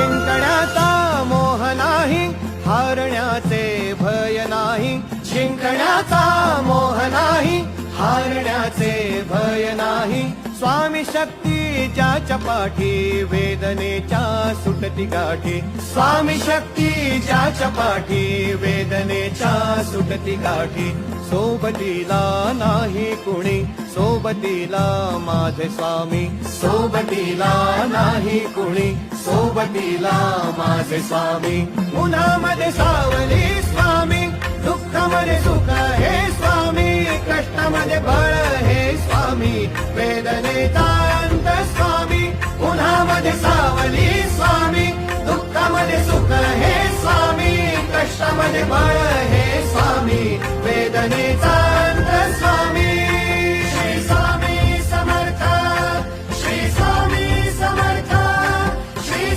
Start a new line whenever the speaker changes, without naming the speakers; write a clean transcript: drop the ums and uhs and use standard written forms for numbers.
जिंकण्याचा मोह नाही, हारण्याचे भय नाही. जिंकण्याचा मोह नाही, हारण्याचे भय नाही. स्वामी शक्ती ज्याच्या पाठी, वेदनेच्या सुटती गाठी. स्वामी शक्ती ज्याच्या पाठी, वेदनेच्या सुटती गाठी. सोबतीला नाही कुणी, सोबतीला माझे स्वामी. सोबतीला नाही कुणी, सोबतीला माझे स्वामी. उन्हामध्ये सावली स्वामी, दुःखामध्ये सुख हे स्वामी. कष्टामध्ये बळ हे स्वामी, वेदनेचा अंत स्वामी. उन्हामध्ये सावली स्वामी,